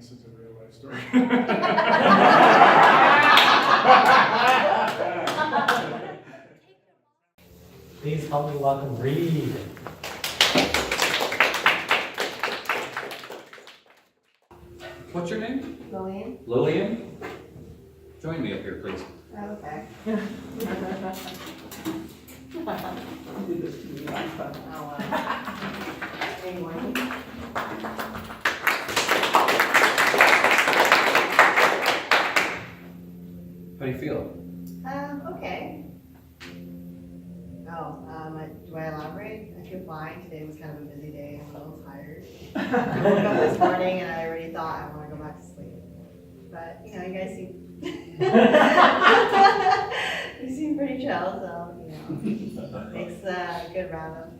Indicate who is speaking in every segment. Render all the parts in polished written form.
Speaker 1: This is a real life story.
Speaker 2: Please help me welcome Reid.
Speaker 3: What's your name?
Speaker 4: Lillian?
Speaker 3: Lillian? Join me up here, please.
Speaker 4: Okay.
Speaker 5: Do this to me last time.
Speaker 4: Oh, anyway.
Speaker 3: How do you feel?
Speaker 4: Okay. Oh, do I elaborate? I feel fine. Today was kind of a busy day. I'm a little tired. I woke up this morning and I already thought I want to go back to sleep. But, you know, you guys seem you seem pretty chill, so, you know, it's a good roundup,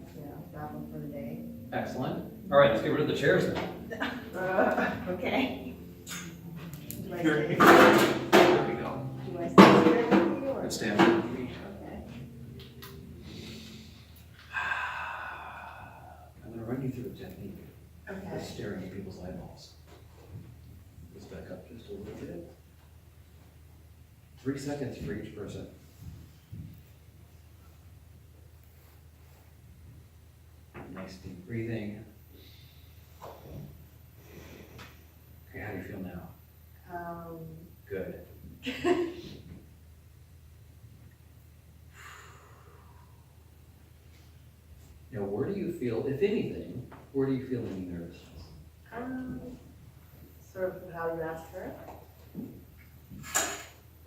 Speaker 4: wrap up for the day.
Speaker 3: Excellent. All right, let's get rid of the chairs then.
Speaker 4: Okay. Do I
Speaker 3: Here.
Speaker 4: stay?
Speaker 3: There we go.
Speaker 4: Do I stay here with you or?
Speaker 3: Good stand with me.
Speaker 4: Okay.
Speaker 3: I'm going to run you through a technique of
Speaker 4: Okay.
Speaker 3: staring at people's eyeballs. Let's back up just a little bit. 3 seconds for each person. Nice deep breathing. Okay, how do you feel now? Good. Now, where do you feel, if anything, where do you feel any nervousness?
Speaker 4: Sort of how you asked her. I'm trying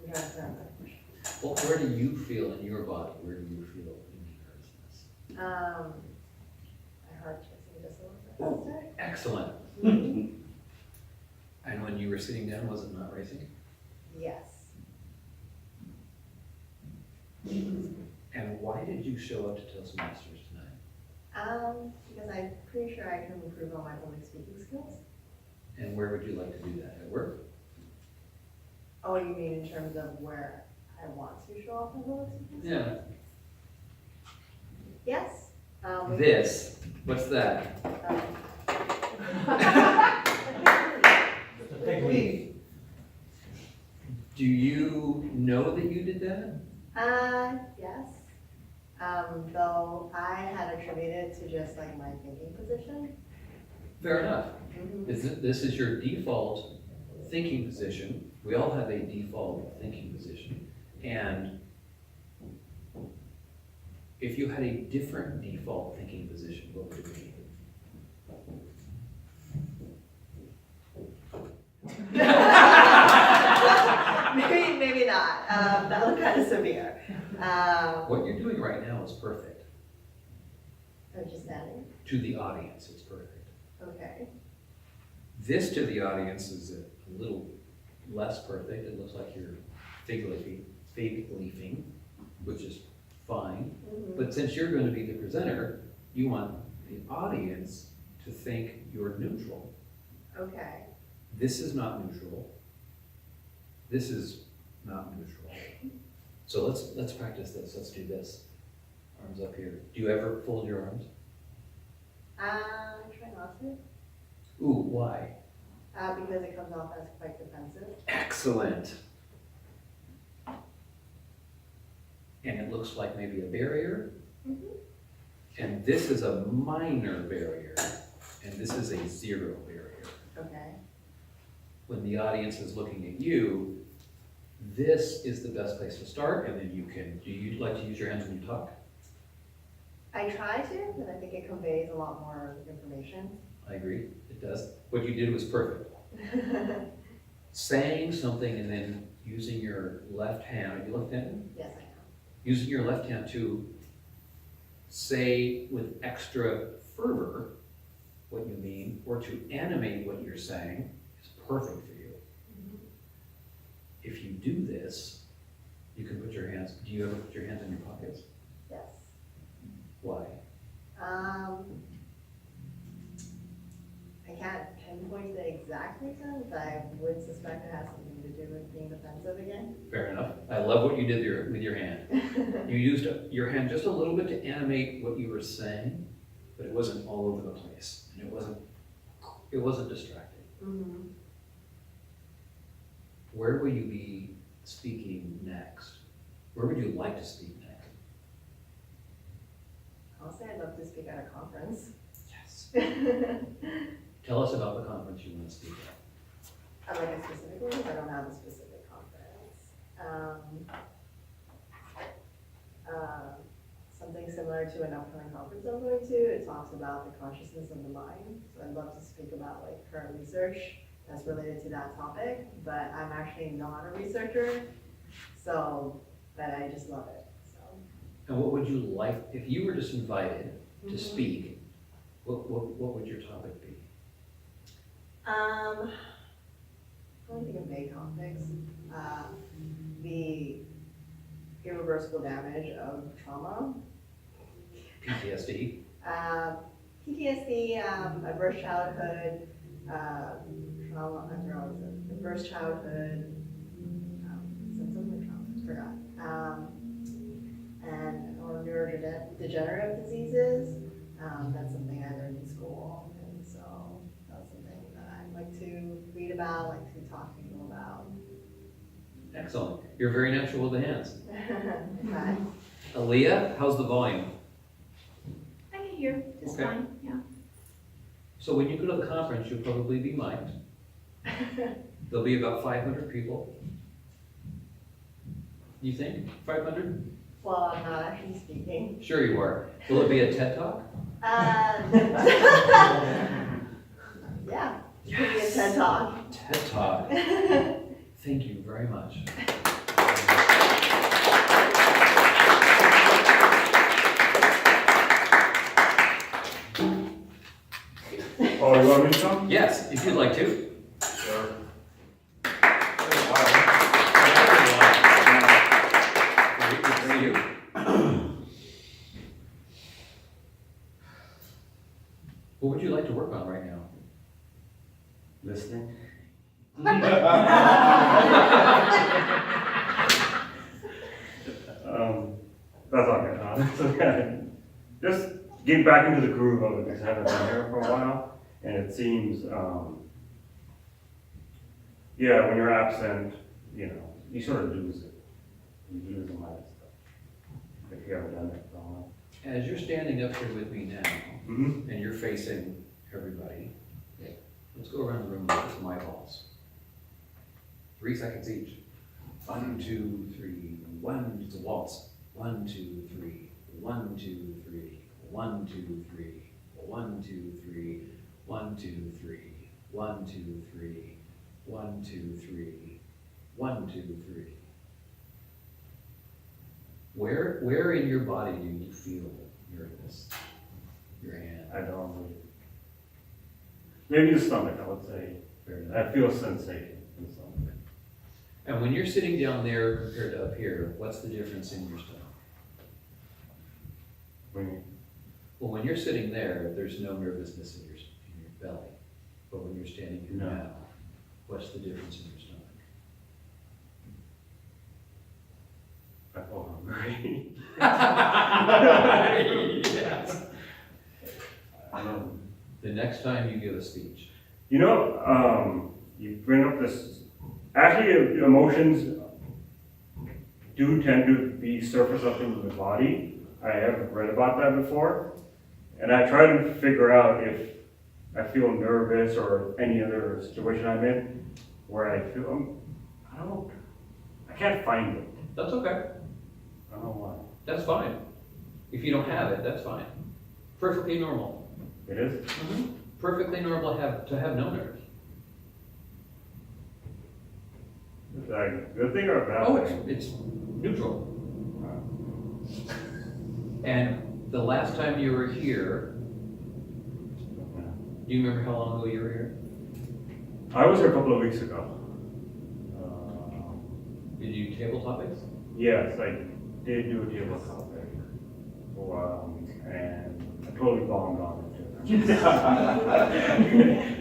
Speaker 4: to answer that question.
Speaker 3: Well, where do you feel in your body? Where do you feel any nervousness?
Speaker 4: My heart's racing just a little bit faster.
Speaker 3: Excellent. And when you were sitting down, was it not racing?
Speaker 4: Yes.
Speaker 3: And why did you show up to Toastmasters tonight?
Speaker 4: Because I'm pretty sure I can improve on my public speaking skills.
Speaker 3: And where would you like to do that? At work?
Speaker 4: Oh, you mean in terms of where I want to show off my public speaking skills?
Speaker 3: Yeah.
Speaker 4: Yes.
Speaker 3: This, what's that?
Speaker 2: It's a big leap.
Speaker 3: Do you know that you did that?
Speaker 4: Yes. Though I had attributed to just like my thinking position.
Speaker 3: Fair enough.
Speaker 4: Mm-hmm.
Speaker 3: This is your default thinking position. We all have a default thinking position. And if you had a different default thinking position, what would it be?
Speaker 4: Maybe not. That was kind of severe.
Speaker 3: What you're doing right now is perfect.
Speaker 4: I'm just standing.
Speaker 3: To the audience, it's perfect.
Speaker 4: Okay.
Speaker 3: This to the audience is a little less perfect. It looks like you're fig leafing, which is fine.
Speaker 4: Mm-hmm.
Speaker 3: But since you're going to be the presenter, you want the audience to think you're neutral.
Speaker 4: Okay.
Speaker 3: This is not neutral. This is not neutral. So let's practice this. Let's do this. Arms up here. Do you ever fold your arms?
Speaker 4: I try not to.
Speaker 3: Ooh, why?
Speaker 4: Because it comes off as quite defensive.
Speaker 3: Excellent. And it looks like maybe a barrier.
Speaker 4: Mm-hmm.
Speaker 3: And this is a minor barrier. And this is a zero barrier.
Speaker 4: Okay.
Speaker 3: When the audience is looking at you, this is the best place to start, and then you can, do you like to use your hands when you talk?
Speaker 4: I try to, but I think it conveys a lot more information.
Speaker 3: I agree, it does. What you did was perfect. Saying something and then using your left hand, are you left-handed?
Speaker 4: Yes, I am.
Speaker 3: Using your left hand to say with extra fervor what you mean, or to animate what you're saying is perfect for you. If you do this, you can put your hands, do you ever put your hands in your pockets?
Speaker 4: Yes.
Speaker 3: Why?
Speaker 4: I can't pinpoint the exact reason, but I would suspect it has something to do with being defensive again.
Speaker 3: Fair enough. I love what you did there with your hand. You used your hand just a little bit to animate what you were saying, but it wasn't all over the place, and it wasn't distracting.
Speaker 4: Mm-hmm.
Speaker 3: where will you be speaking next? Where would you like to speak next?
Speaker 4: Honestly, I'd love to speak at a conference.
Speaker 3: Yes. Tell us about the conference you want to speak at.
Speaker 4: Like a specific one, I don't have a specific conference. Something similar to an upcoming conference I'm going to, it talks about the consciousness of the mind. So I'd love to speak about like current research that's related to that topic, but I'm actually not a researcher, but I just love it, so.
Speaker 3: And what would you like, if you were just invited to speak, what would your topic be?
Speaker 4: I don't think of vague topics. The irreversible damage of trauma.
Speaker 3: PTSD?
Speaker 4: PTSD, adverse childhood, trauma, I forgot what it was, adverse childhood, symptoms of trauma, I forgot. Or neurodegenerative diseases, that's something I learned in school, and so that's something that I'd like to read about, like to talk to people about.
Speaker 3: Excellent. You're very natural with the hands.
Speaker 4: Okay.
Speaker 3: Aaliyah, how's the volume?
Speaker 1: I can hear just
Speaker 3: Okay.
Speaker 1: fine, yeah.
Speaker 3: So when you go to the conference, you'll probably be mic'd. There'll be about 500 people. You think? 500?
Speaker 4: Well, I'm not actually speaking.
Speaker 3: Sure you are. Will it be a TED Talk?
Speaker 4: Yeah, it could be a TED Talk.
Speaker 3: TED Talk. Thank you very much.
Speaker 6: Oh, you want me to come?
Speaker 3: Yes, if you'd like to.
Speaker 6: Sure.
Speaker 3: Great to see you. What would you like to work on right now?
Speaker 6: Listening. That's okay. It's okay. Just get back into the groove of it because I haven't been here for a while, and it seems, yeah, when you're absent, you sort of lose it. You lose a lot of stuff if you haven't done it for a while.
Speaker 3: As you're standing up here with me now,
Speaker 6: Mm-hmm.
Speaker 3: and you're facing everybody, let's go around the room with my balls. 3 seconds each. 1, 2, 3, 1, it's a waltz. 1, 2, 3, 1, 2, 3, 1, 2, 3, 1, 2, 3, 1, 2, 3, 1, 2, 3, 1, 2, 3, 1, 2, 3. Where in your body do you feel nervous? Your hand.
Speaker 6: I don't really. Maybe the stomach, I would say.
Speaker 3: Very nice.
Speaker 6: I feel sensation in the stomach.
Speaker 3: And when you're sitting down there compared to up here, what's the difference in your stomach? Well, when you're sitting there, there's no nervousness in your belly. But when you're standing here
Speaker 6: No.
Speaker 3: now, what's the difference in your stomach?
Speaker 6: I feel hungry.
Speaker 3: Yes. The next time you give a speech.
Speaker 6: You bring up this, actually emotions do tend to be surface up into the body. I have read about that before. And I try to figure out if I feel nervous or any other situation I'm in where I feel, I don't know, I can't find it.
Speaker 3: That's okay.
Speaker 6: I don't know why.
Speaker 3: That's fine. If you don't have it, that's fine. Perfectly normal.
Speaker 6: It is?
Speaker 3: Perfectly normal to have no nerves.
Speaker 6: Is that a good thing or a bad
Speaker 3: Oh,
Speaker 6: thing?
Speaker 3: it's neutral. And the last time you were here, do you remember how long ago you were here?
Speaker 6: I was here a couple of weeks ago.
Speaker 3: Did you do table topics?
Speaker 6: Yes, I did do a table topic. And I totally bombed on it too. It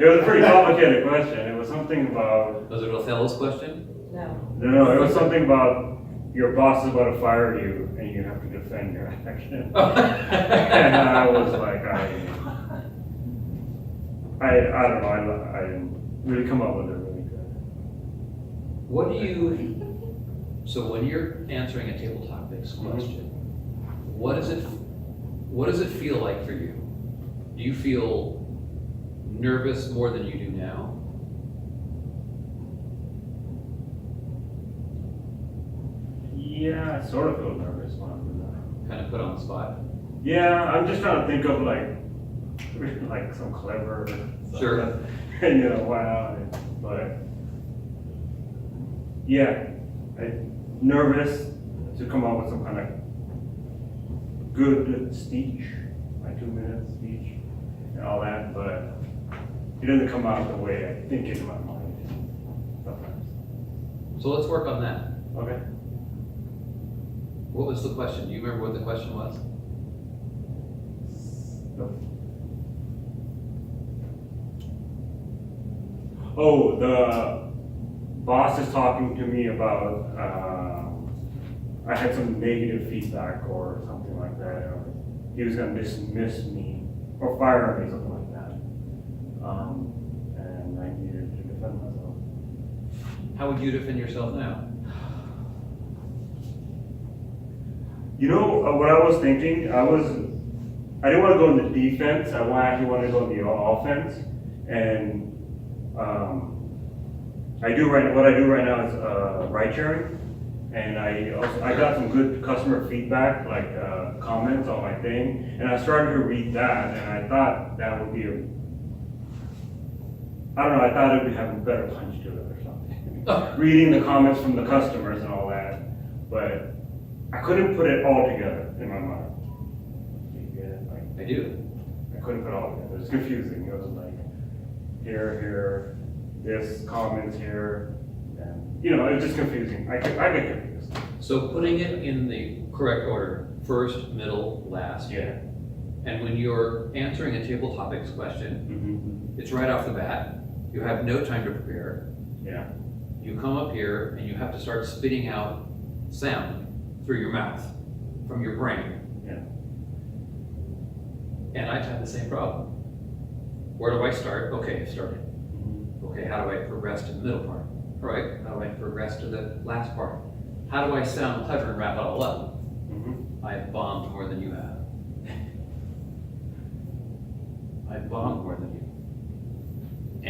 Speaker 6: was a pretty complicated question. It was something about,
Speaker 3: Was it Othello's question?
Speaker 6: no, it was something about your boss is about to fire you and you have to defend your action. And I was like, I don't know, I didn't really come up with it really good.
Speaker 3: What do you, so when you're answering a table topics question, what does it feel like for you? Do you feel nervous more than you do now?
Speaker 6: Yeah, I sort of feel nervous when I'm doing
Speaker 3: Kind of put on the spot?
Speaker 6: that. Yeah, I'm just trying to think of like some clever stuff.
Speaker 3: Sure.
Speaker 6: And you know, wow, but yeah, nervous to come up with some kind of good speech, like 2 minute speech and all that, but it doesn't come out the way I think it in my mind sometimes.
Speaker 3: So let's work on that.
Speaker 6: Okay.
Speaker 3: What was the question? Do you remember what the question was?
Speaker 6: Oh, the boss is talking to me about, I had some negative feedback or something like that. Or he was gonna dismiss me or fire me, something like that. And I needed to defend myself.
Speaker 3: How would you defend yourself now?
Speaker 6: You know, what I was thinking, I didn't want to go in the defense. I actually wanted to go in the offense. And what I do right now is ride sharing. And I got some good customer feedback, like comments on my thing. And I started to read that, and I thought that would be I thought it would have a better punch to it or something. Reading the comments from the customers and all that. But I couldn't put it all together in my mind. You get it? Like,
Speaker 3: I do.
Speaker 6: I couldn't put it all together. It was confusing. It was like here, this comments here, and it was just confusing. I get confused.
Speaker 3: So putting it in the correct order, first, middle, last.
Speaker 6: Yeah.
Speaker 3: And when you're answering a table topics question,
Speaker 6: Mm-hmm.
Speaker 3: it's right off the bat. You have no time to prepare.
Speaker 6: Yeah.
Speaker 3: You come up here and you have to start spitting out sound through your mouth, from your brain.
Speaker 6: Yeah.
Speaker 3: And I've had the same problem. Where do I start? Okay, I started. Okay, how do I progress to the middle part? All right, how do I progress to the last part? How do I sound clever and wrap it all up?
Speaker 6: Mm-hmm.
Speaker 3: I've bombed more than you have. I've bombed more than you.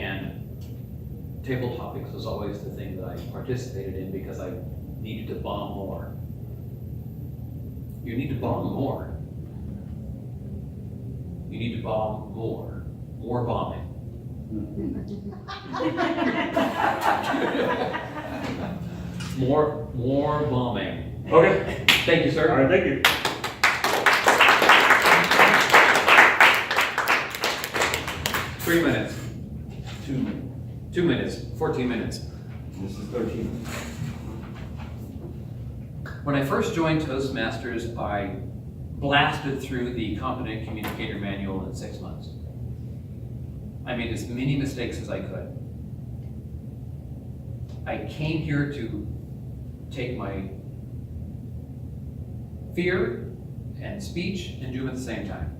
Speaker 3: And table topics was always the thing that I participated in because I needed to bomb more. You need to bomb more. You need to bomb more. More bombing. More bombing.
Speaker 6: Okay.
Speaker 3: Thank you,
Speaker 6: All
Speaker 3: sir.
Speaker 6: right. Thank you.
Speaker 3: 3 minutes.
Speaker 2: 2 minutes.
Speaker 3: 2 minutes. 14 minutes.
Speaker 2: This is 13.
Speaker 3: When I first joined Toastmasters, I blasted through the Competent Communicator Manual in 6 months. I made as many mistakes as I could. I came here to take my fear and speech and do them at the same time.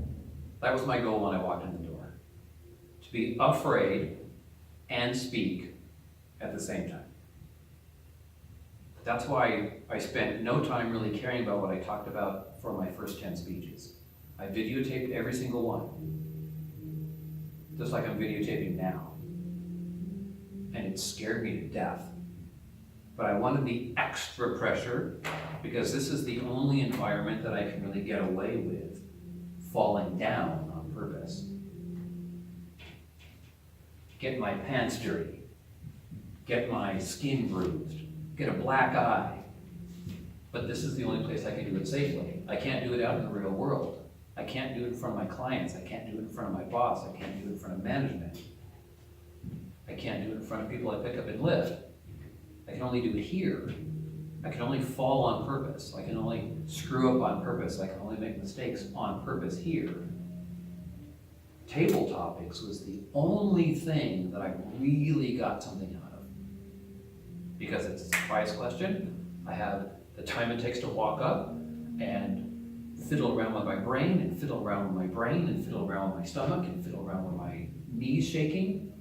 Speaker 3: That was my goal when I walked in the door. To be afraid and speak at the same time. That's why I spent no time really caring about what I talked about for my first 10 speeches. I videotaped every single one, just like I'm videotaping now. And it scared me to death. But I wanted the extra pressure because this is the only environment that I can really get away with falling down on purpose. Get my pants dirty, get my skin bruised, get a black eye. But this is the only place I can do it safely. I can't do it out in the real world. I can't do it in front of my clients. I can't do it in front of my boss. I can't do it in front of management. I can't do it in front of people I pick up and lift. I can only do it here. I can only fall on purpose. I can only screw up on purpose. I can only make mistakes on purpose here. Table topics was the only thing that I really got something out of. Because it's a surprise question. I have the time it takes to walk up and fiddle around with my brain and fiddle around with my brain and fiddle around with my stomach and fiddle around with my knees shaking.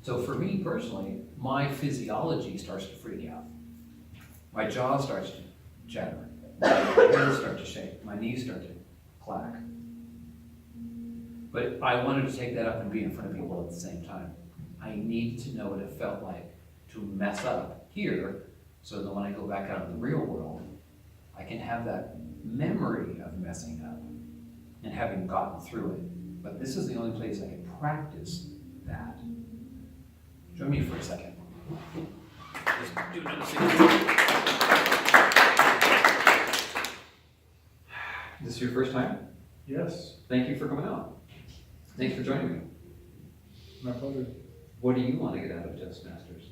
Speaker 3: So for me personally, my physiology starts to freak out. My jaw starts to chatter. My hands start to shake. My knees start to clack. But I wanted to take that up and be in front of people at the same time. I need to know what it felt like to mess up here, so that when I go back out in the real world, I can have that memory of messing up and having gotten through it. But this is the only place I can practice that. Join me for a second. Just do another scene. This is your first time?
Speaker 7: Yes,
Speaker 3: Thank you for coming out. Thanks for joining me.
Speaker 7: my pleasure.
Speaker 3: What do you want to get out of Toastmasters?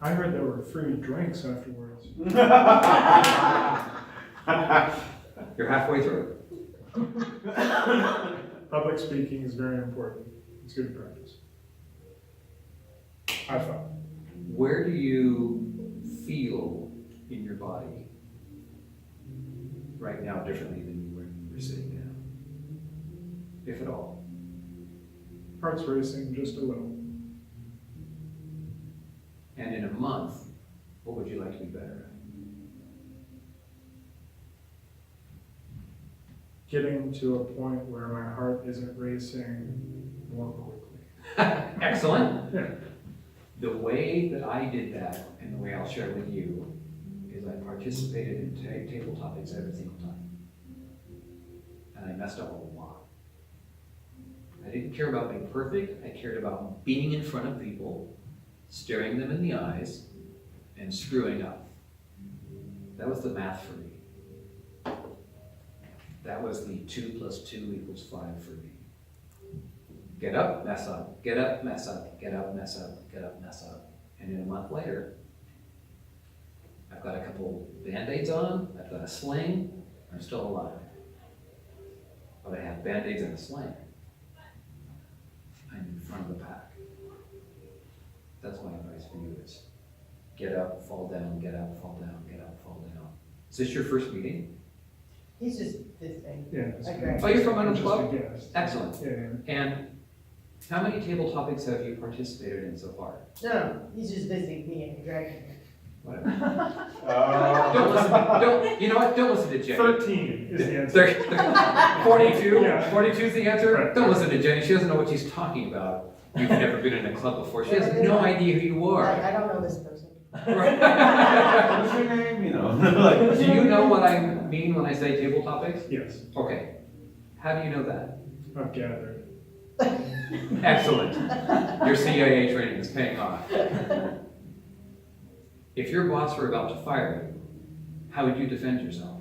Speaker 7: I heard there were free drinks afterwards.
Speaker 3: You're halfway through.
Speaker 7: Public speaking is very important. It's good practice. I thought.
Speaker 3: Where do you feel in your body right now differently than you were when you were sitting down? If at all.
Speaker 7: Heart's racing just a little.
Speaker 3: And in a month, what would you like to be better
Speaker 7: Getting to a point where my heart isn't racing more quickly.
Speaker 3: at? Excellent.
Speaker 7: Yeah.
Speaker 3: The way that I did that, and the way I'll share with you, is I participated in table topics every single time. And I messed up a lot. I didn't care about being perfect. I cared about being in front of people, staring them in the eyes, and screwing up. That was the math for me. That was the 2 + 2 = 5 for me. Get up, mess up, get up, mess up, get up, mess up, get up, mess up. And then a month later, I've got a couple Band-Aids on, I've got a sling, I'm still alive. But I have Band-Aids and a sling. I'm in front of the pack. That's my advice for you is get up, fall down, get up, fall down, get up, fall down. Is this your first meeting?
Speaker 5: He's just visiting.
Speaker 7: Yeah.
Speaker 5: Okay.
Speaker 3: Oh, you're from another
Speaker 7: Just
Speaker 3: club?
Speaker 7: a guest.
Speaker 3: Excellent.
Speaker 7: Yeah.
Speaker 3: And how many table topics have you participated in so far?
Speaker 5: No, he's just visiting me and dragging me.
Speaker 3: Whatever. Don't listen, you know what, don't listen to Jenny.
Speaker 7: 13 is the answer.
Speaker 3: 42?
Speaker 7: Yeah.
Speaker 3: 42 is the answer?
Speaker 7: Right.
Speaker 3: Don't listen to Jenny, she doesn't know what she's talking about. You've never been in a club before, she has no idea who you are.
Speaker 5: I don't know this person.
Speaker 2: What's your name, you know? Like,
Speaker 3: Do you know what I mean when I say table topics?
Speaker 7: Yes,
Speaker 3: Okay, how do you know that?
Speaker 7: I've gathered.
Speaker 3: Excellent. Your CIA training is paying off. If your boss were about to fire you, how would you defend yourself?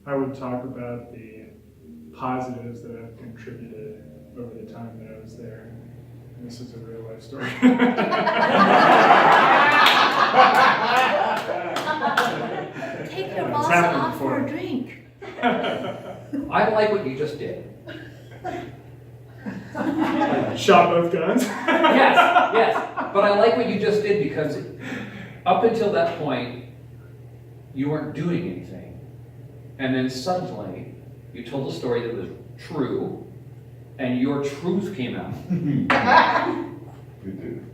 Speaker 7: I would talk about the positives that I've contributed over the time that I was there. And this is a real life story.
Speaker 1: Take your
Speaker 7: It's
Speaker 1: boss
Speaker 7: happened
Speaker 1: off for
Speaker 7: before.
Speaker 1: a drink.
Speaker 3: I like what you just did.
Speaker 7: Shot both guns.
Speaker 3: Yes, but I like what you just did because up until that point, you weren't doing anything. And then suddenly, you told a story that was true, and your truth came out.
Speaker 2: you do.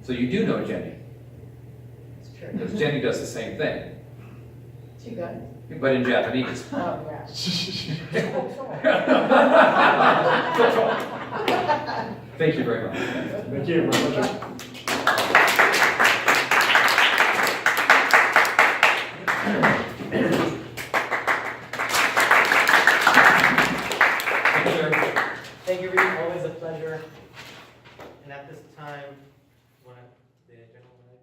Speaker 3: So you do know Jenny,
Speaker 5: It's true.
Speaker 3: because Jenny does the same thing,
Speaker 5: Two guys.
Speaker 3: but in Japanese.
Speaker 5: Oh, yeah.
Speaker 3: Thank you very much.
Speaker 7: Thank you, my pleasure.
Speaker 3: Thank you, sir.
Speaker 8: Thank you, Reid. Always a pleasure. And at this time, want to, the gentleman